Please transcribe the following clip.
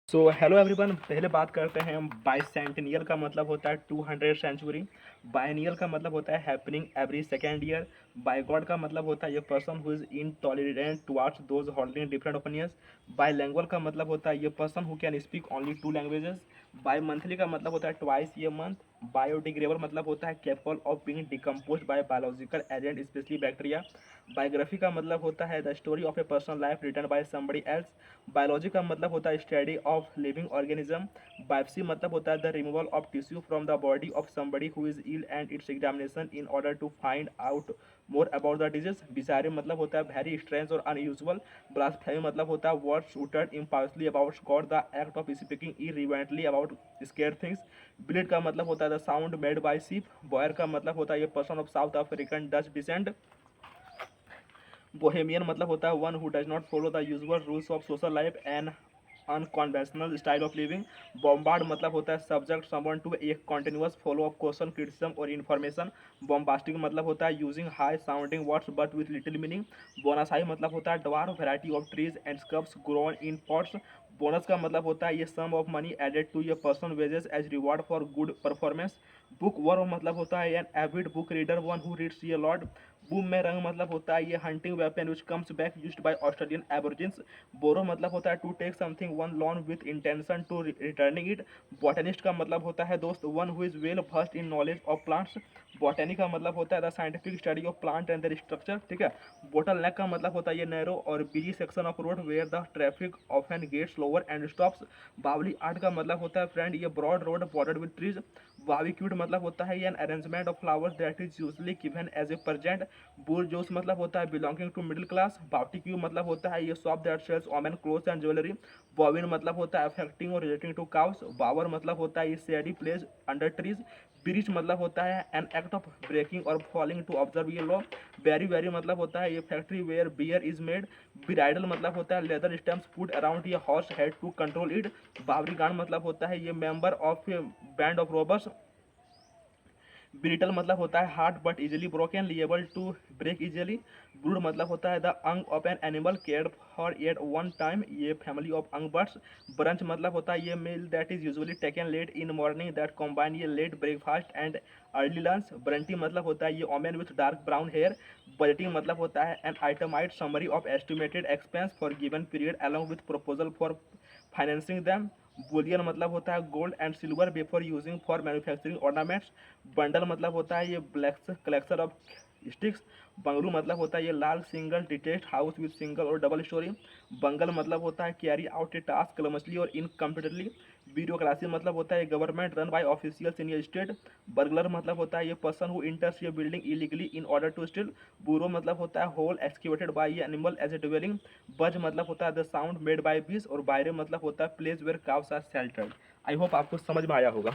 So hello everyone. पहले बात करते हैं हम। बाइसेंटेनियल का मतलब होता है 200 सेंचुरी। बायनियल का मतलब होता है happening every second year. Bigot का मतलब होता है ये person who is intolerant towards those holding different opinions. Bilingual का मतलब होता है ये person who can speak only 2 languages. Bimonthly का मतलब होता है ट्वाइस ये मंथ। बायोडिग्रेडेबल मतलब होता है capable of being decompose by biological agent specially bacteria. Biography का मतलब होता है the story of a personal life written by somebody else. Biology का मतलब होता है study of living organism. Biopsy मतलब होता है the removal of tissue from the body of somebody who is ill and its examination in order to find out more about the disease. Bizarre मतलब होता है वेरी स्ट्रेंज और unusual. Blasphemy मतलब होता है words uttered impartially about God the act of speaking irreverently about sacred things. Bleat का मतलब होता है the sound made by sheep. Boer का मतलब होता है ये person of South African Dutch descent. Bohemian मतलब होता है one who does not follow the usual rules of social life and unconventional style of living. Bombard मतलब होता है सब्जेक्ट समवन टू एक continuous flow of question criticism और information. Bombastic मतलब होता है using high sounding words but with little meaning. Bonsai मतलब होता है dwarf variety of trees and shrubs grown in pots. Bonus का मतलब होता है a sum of money added to a person wages as reward for good performance. Bookworm मतलब होता है an avid book reader one who reads a lot. Boomerang मतलब होता है a hunting weapon which comes back used by Australian aborigines. Borrow मतलब होता है to take something on loan with intention to returning it. Botanist का मतलब होता है दोस्त one who is well versed in knowledge of plants. Botany का मतलब होता है the scientific study of plant and their structure. ठीक है। बोटल नेक का मतलब होता है ये नैरो और busy section of road where the traffic often gets slower and stops. Boulevard का मतलब होता है फ्रेंड a broad road bordered with trees. Bouquet मतलब होता है a an arrangement of flowers that is usually given as a present. Bourgeois मतलब होता है belonging to middle class. Boutique मतलब होता है a shop that sells women clothes and jewellery. Bovine मतलब होता है अफेक्टिंग और रिलेटिंग टू काउस। बावर मतलब होता है ये shady place under trees. Breach मतलब होता है एन एक्ट ऑफ ब्रेकिंग और फॉलिंग टू ऑब्जर्व ये लॉ। बेरी वेरी मतलब होता है ये factory where beer is made. Bridle मतलब होता है लेदर स्टैम्प्स पुट अराउंड ये horse head to control it. Brigand मतलब होता है ये member of band of robbers. Brittle मतलब होता है hard but easily broken liable to break easily. Brood मतलब होता है the young of an animal care for at one time ये family of young birds. Brunch मतलब होता है ये meal that is usually taken late in morning that combine ये late breakfast and early lunch. Brunette मतलब होता है ये woman with dark brown hair. Budgeting मतलब होता है an itemised summary of estimated expense for given period along with proposal for financing them. Boolean मतलब होता है gold and silver before using for manufacturing ornaments. Bundle मतलब होता है ये black collection of sticks. Bungalow मतलब होता है ये large single detached house with single और डबल स्टोरी। बंगल मतलब होता है carry out a task clumsily और इनकम्पिटेंटली। ब्यूरोक्रेसी मतलब होता है government run by officials in a state. Burglar मतलब होता है ये पर्सन हु इंटर्स ये building illegally in order to steal. बुरो मतलब होता है होल एक्सकेवेटेड बाय ये एनिमल एज ए ड्वेलिंग। बज मतलब होता है द साउंड मेड बाय बीस और बायरे मतलब होता है place where cows are sheltered. I hope आपको समझ में आया होगा।